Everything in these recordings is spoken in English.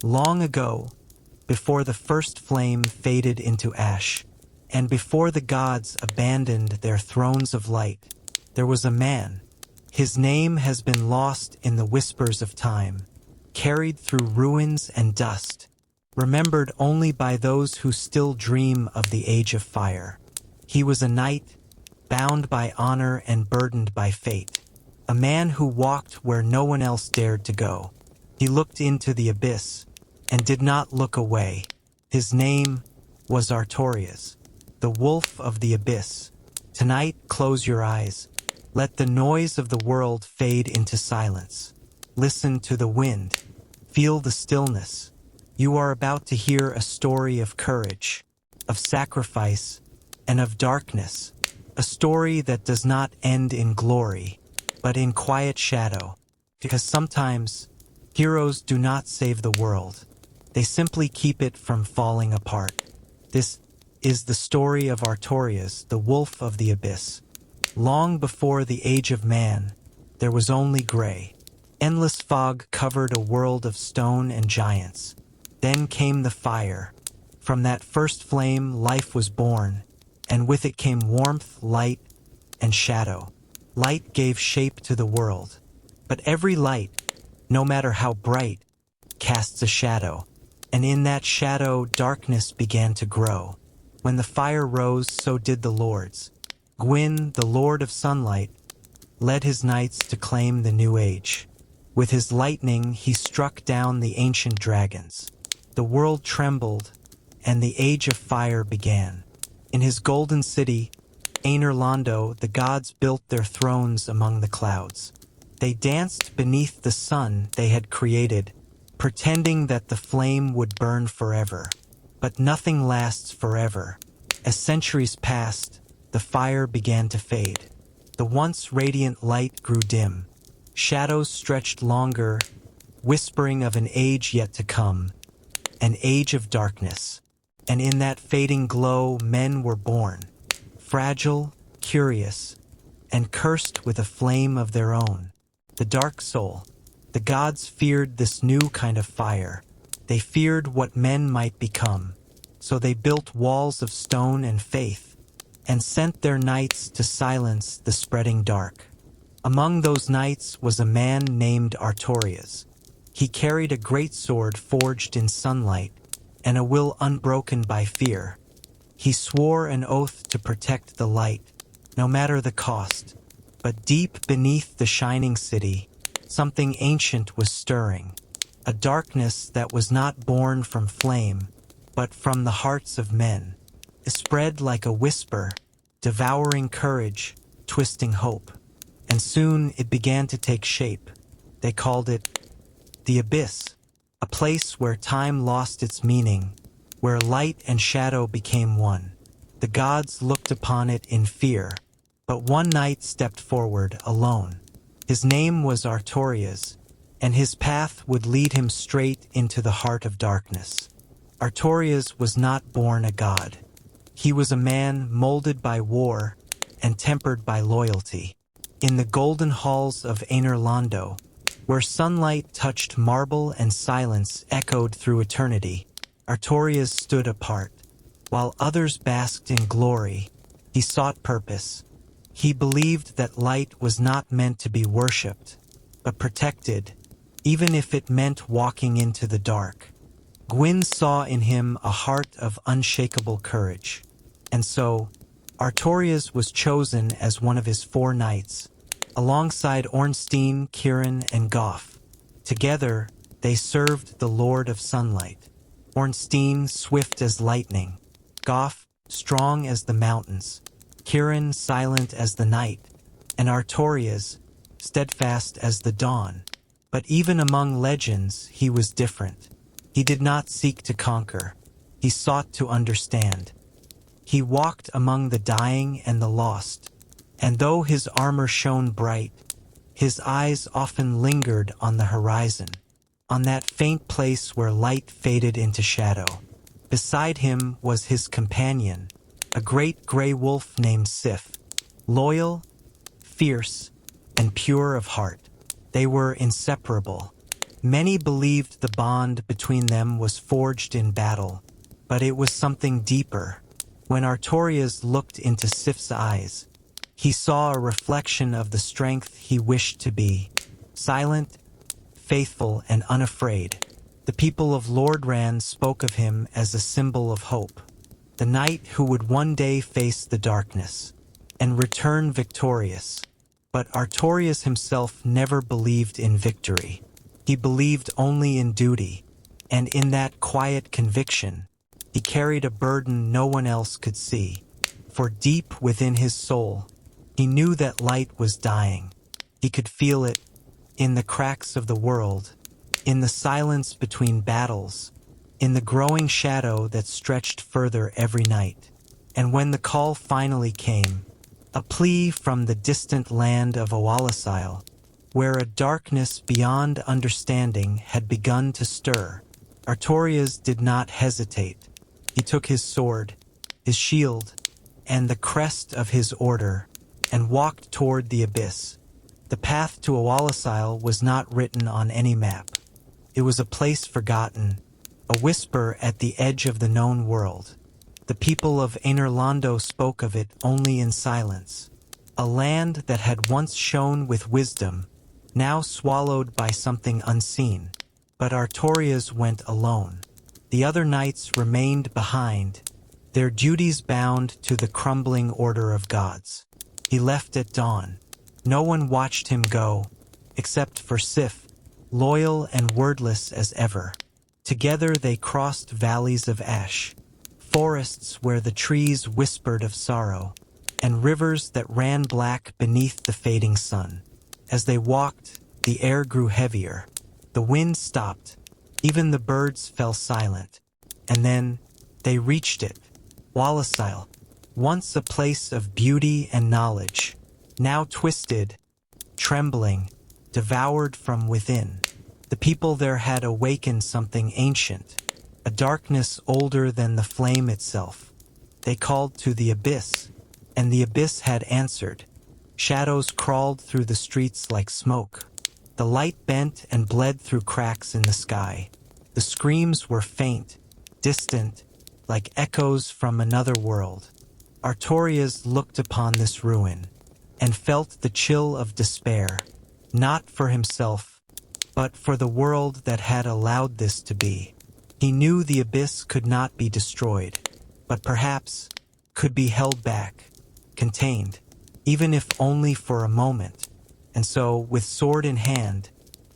Long ago, before the first flame faded into ash, and before the gods abandoned their thrones of light, there was a man. His name has been lost in the whispers of time, carried through ruins and dust, remembered only by those who still dream of the age of fire. He was a knight, bound by honor and burdened by fate, a man who walked where no one else dared to go. He looked into the abyss, and did not look away. His name was Artorias, the wolf of the abyss. Tonight, close your eyes. Let the noise of the world fade into silence. Listen to the wind. Feel the stillness. You are about to hear a story of courage, of sacrifice, and of darkness. A story that does not end in glory, but in quiet shadow. Because sometimes, heroes do not save the world. They simply keep it from falling apart. This is the story of Artorias, the wolf of the abyss. Long before the age of man, there was only gray. Endless fog covered a world of stone and giants. Then came the fire. From that first flame, life was born, and with it came warmth, light, and shadow. Light gave shape to the world. But every light, no matter how bright, casts a shadow. And in that shadow, darkness began to grow. When the fire rose, so did the lords. Gwyn, the Lord of Sunlight, led his knights to claim the new age. With his lightning, he struck down the ancient dragons. The world trembled, and the age of fire began. In his golden city, Anerlando, the gods built their thrones among the clouds. They danced beneath the sun they had created, pretending that the flame would burn forever. But nothing lasts forever. As centuries passed, the fire began to fade. The once radiant light grew dim. Shadows stretched longer, whispering of an age yet to come, an age of darkness. And in that fading glow, men were born, fragile, curious, and cursed with a flame of their own. The dark soul. The gods feared this new kind of fire. They feared what men might become. So they built walls of stone and faith, and sent their knights to silence the spreading dark. Among those knights was a man named Artorias. He carried a great sword forged in sunlight, and a will unbroken by fear. He swore an oath to protect the light, no matter the cost. But deep beneath the shining city, something ancient was stirring, a darkness that was not born from flame, but from the hearts of men. It spread like a whisper, devouring courage, twisting hope. And soon it began to take shape. They called it the Abyss, a place where time lost its meaning, where light and shadow became one. The gods looked upon it in fear, but one knight stepped forward alone. His name was Artorias, and his path would lead him straight into the heart of darkness. Artorias was not born a god. He was a man molded by war and tempered by loyalty. In the golden halls of Anerlando, where sunlight touched marble and silence echoed through eternity, Artorias stood apart. While others basked in glory, he sought purpose. He believed that light was not meant to be worshipped, but protected, even if it meant walking into the dark. Gwyn saw in him a heart of unshakable courage. And so, Artorias was chosen as one of his 4 knights, alongside Ornstein, Kieran, and Goff. Together, they served the Lord of Sunlight. Ornstein, swift as lightning. Goff, strong as the mountains. Kieran, silent as the night. And Artorias, steadfast as the dawn. But even among legends, he was different. He did not seek to conquer. He sought to understand. He walked among the dying and the lost, and though his armor shone bright, his eyes often lingered on the horizon, on that faint place where light faded into shadow. Beside him was his companion, a great gray wolf named Sif, loyal, fierce, and pure of heart. They were inseparable. Many believed the bond between them was forged in battle, but it was something deeper. When Artorias looked into Sif's eyes, he saw a reflection of the strength he wished to be, silent, faithful, and unafraid. The people of Lordran spoke of him as a symbol of hope, the knight who would one day face the darkness and return victorious. But Artorias himself never believed in victory. He believed only in duty, and in that quiet conviction, he carried a burden no one else could see. For deep within his soul, he knew that light was dying. He could feel it in the cracks of the world, in the silence between battles, in the growing shadow that stretched further every night. And when the call finally came, a plea from the distant land of Abysswalker, where a darkness beyond understanding had begun to stir, Artorias did not hesitate. He took his sword, his shield, and the crest of his order, and walked toward the abyss. The path to Abysswalker was not written on any map. It was a place forgotten, a whisper at the edge of the known world. The people of Einerlando spoke of it only in silence. A land that had once shone with wisdom, now swallowed by something unseen. But Artorias went alone. The other knights remained behind, their duties bound to the crumbling order of gods. He left at dawn. No one watched him go, except for Sif, loyal and wordless as ever. Together they crossed valleys of ash, forests where the trees whispered of sorrow, and rivers that ran black beneath the fading sun. As they walked, the air grew heavier. The wind stopped. Even the birds fell silent. And then they reached it. Abysswalker, once a place of beauty and knowledge, now twisted, trembling, devoured from within. The people there had awakened something ancient, a darkness older than the flame itself. They called to the abyss, and the abyss had answered. Shadows crawled through the streets like smoke. The light bent and bled through cracks in the sky. The screams were faint, distant, like echoes from another world. Artorias looked upon this ruin, and felt the chill of despair, not for himself, but for the world that had allowed this to be. He knew the abyss could not be destroyed, but perhaps could be held back, contained, even if only for a moment. And so, with sword in hand,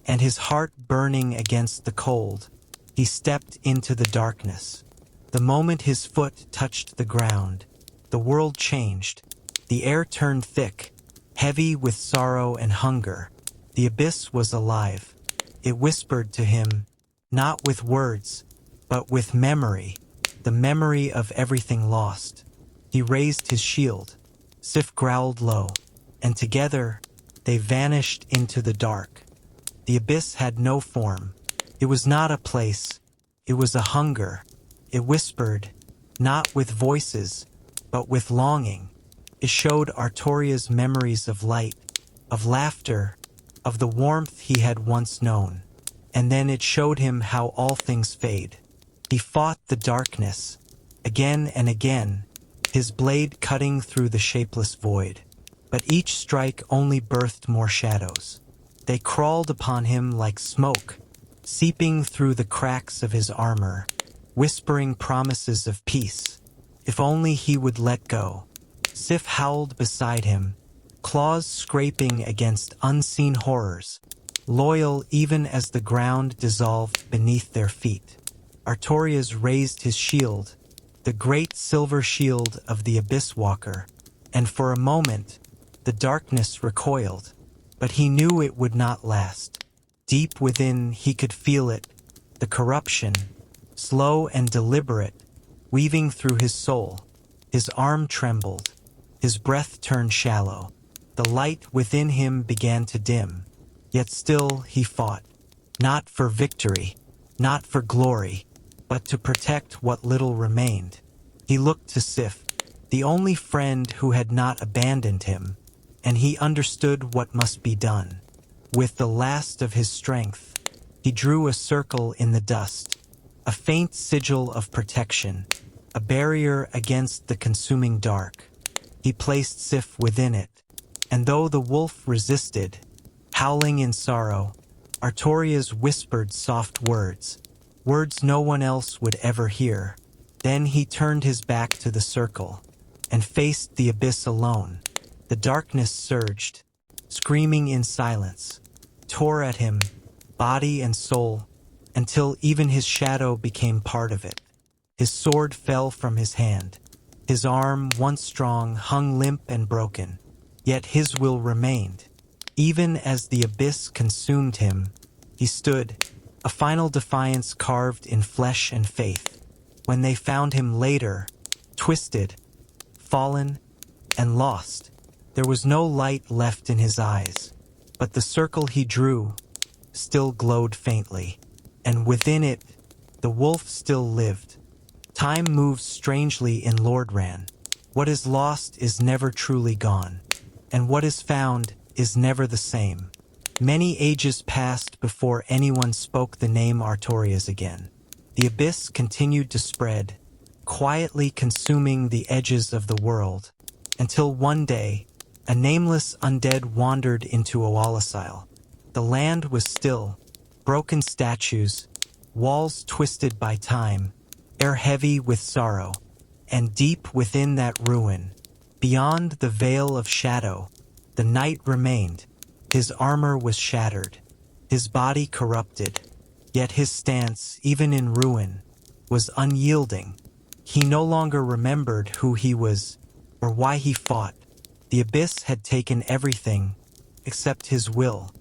and his heart burning against the cold, he stepped into the darkness. The moment his foot touched the ground, the world changed. The air turned thick, heavy with sorrow and hunger. The abyss was alive. It whispered to him, not with words, but with memory, the memory of everything lost. He raised his shield. Sif growled low, and together they vanished into the dark. The abyss had no form. It was not a place. It was a hunger. It whispered, not with voices, but with longing. It showed Artorias memories of light, of laughter, of the warmth he had once known. And then it showed him how all things fade. He fought the darkness, again and again, his blade cutting through the shapeless void. But each strike only birthed more shadows. They crawled upon him like smoke, seeping through the cracks of his armor, whispering promises of peace. If only he would let go. Sif howled beside him, claws scraping against unseen horrors, loyal even as the ground dissolved beneath their feet. Artorias raised his shield, the great silver shield of the Abysswalker, and for a moment, the darkness recoiled, but he knew it would not last. Deep within, he could feel it, the corruption, slow and deliberate, weaving through his soul. His arm trembled, his breath turned shallow. The light within him began to dim, yet still he fought, not for victory, not for glory, but to protect what little remained. He looked to Sif, the only friend who had not abandoned him, and he understood what must be done. With the last of his strength, He drew a circle in the dust, a faint sigil of protection, a barrier against the consuming dark. He placed Sif within it, and though the wolf resisted, howling in sorrow, Artorias whispered soft words, words no one else would ever hear. Then he turned his back to the circle, and faced the abyss alone. The darkness surged, screaming in silence, tore at him, body and soul, until even his shadow became part of it. His sword fell from his hand. His arm, once strong, hung limp and broken, yet his will remained. Even as the abyss consumed him, he stood, a final defiance carved in flesh and faith. When they found him later, twisted, fallen, and lost, there was no light left in his eyes, but the circle he drew still glowed faintly, and within it, the wolf still lived. Time moves strangely in Lordran. What is lost is never truly gone, and what is found is never the same. Many ages passed before anyone spoke the name Artorias again. The abyss continued to spread, quietly consuming the edges of the world, until one day, a nameless undead wandered into Abysswalker. The land was still, broken statues, walls twisted by time, air heavy with sorrow, and deep within that ruin, beyond the veil of shadow, the knight remained. His armor was shattered, his body corrupted, yet his stance, even in ruin, was unyielding. He no longer remembered who he was or why he fought. The abyss had taken everything except his will,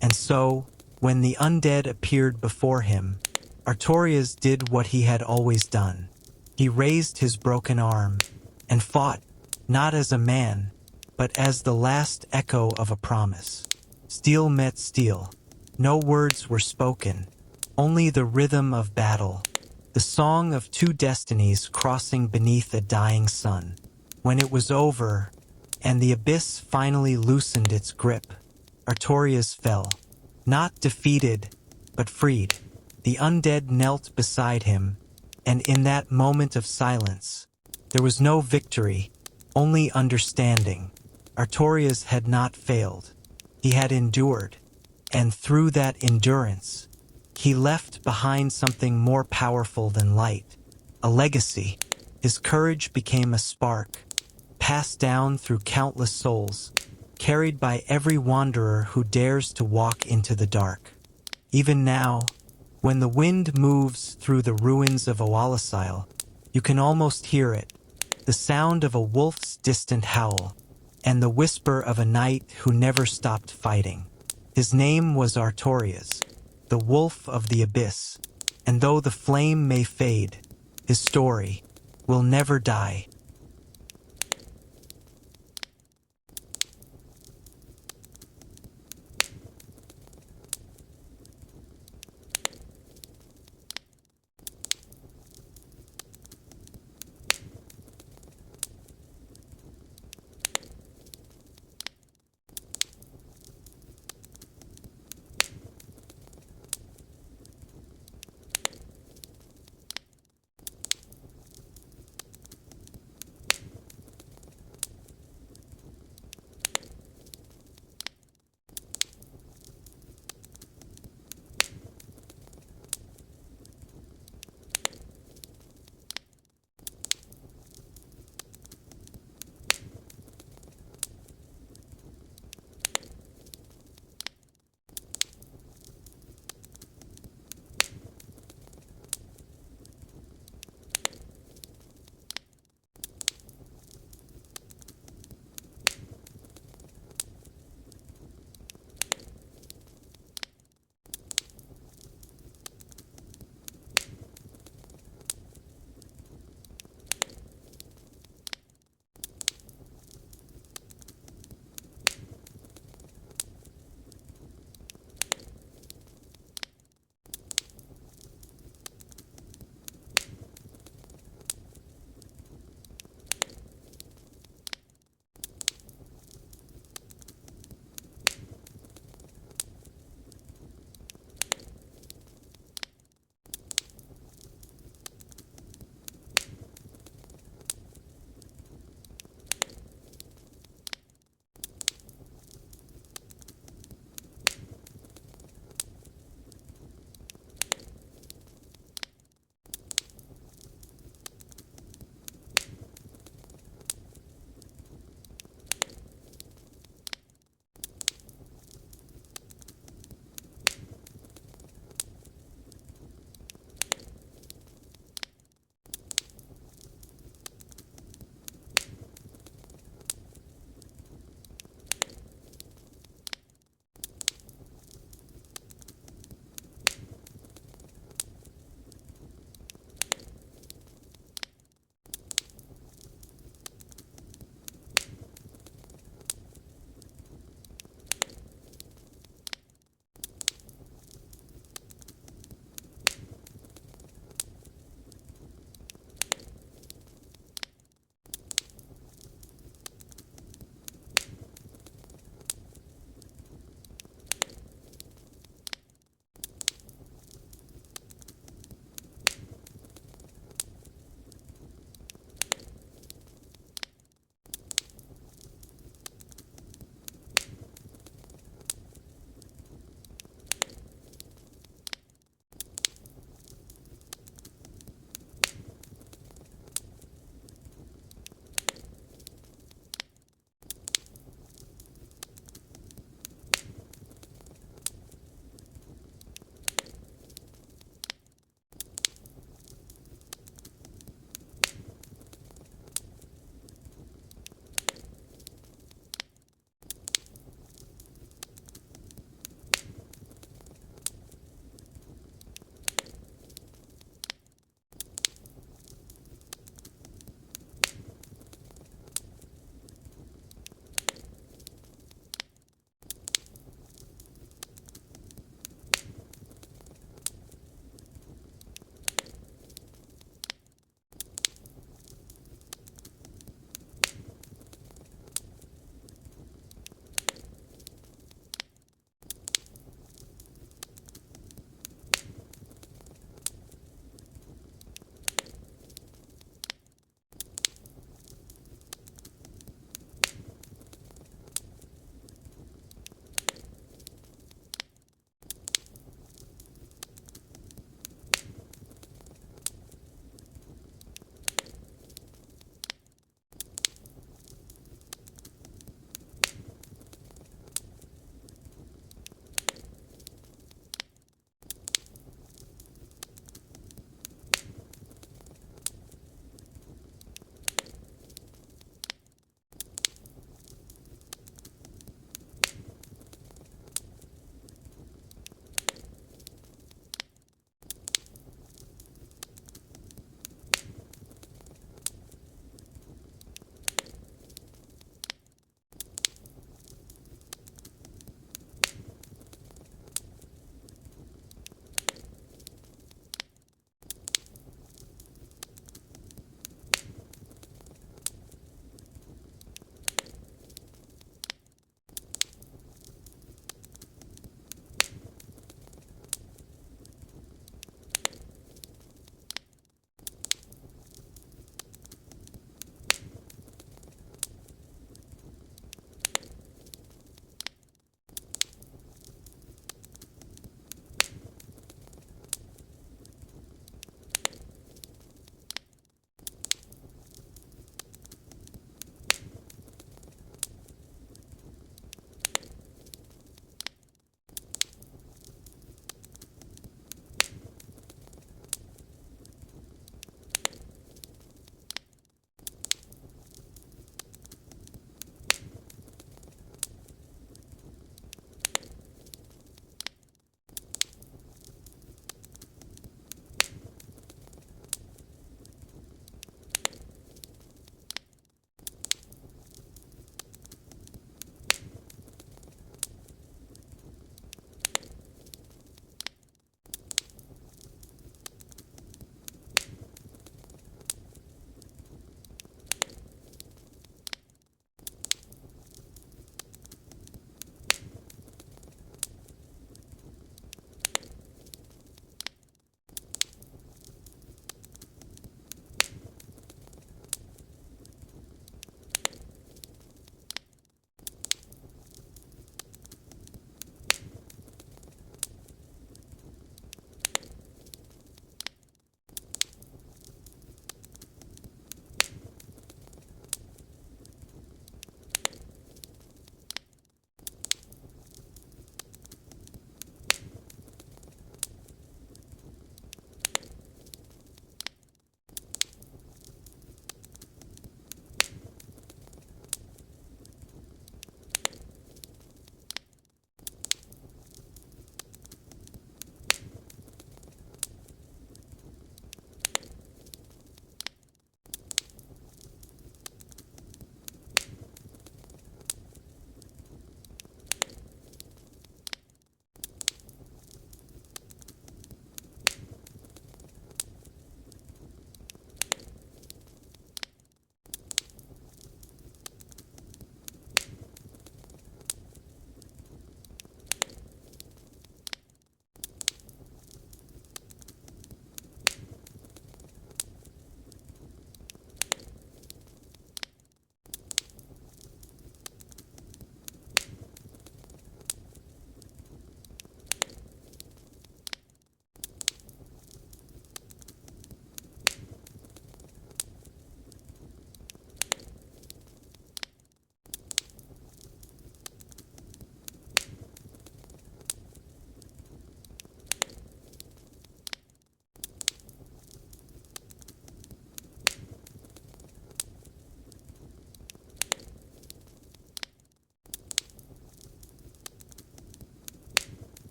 and so, when the undead appeared before him, Artorias did what he had always done. He raised his broken arm and fought, not as a man, but as the last echo of a promise. Steel met steel. No words were spoken, only the rhythm of battle, the song of two destinies crossing beneath a dying sun. When it was over, and the abyss finally loosened its grip, Artorias fell, not defeated, but freed. The undead knelt beside him, and in that moment of silence, there was no victory, only understanding. Artorias had not failed. He had endured, and through that endurance, he left behind something more powerful than light, a legacy. His courage became a spark, passed down through countless souls, carried by every wanderer who dares to walk into the dark. Even now, when the wind moves through the ruins of Abysswalker, you can almost hear it, the sound of a wolf's distant howl, and the whisper of a knight who never stopped fighting. His name was Artorias, the wolf of the abyss, and though the flame may fade, his story will never die.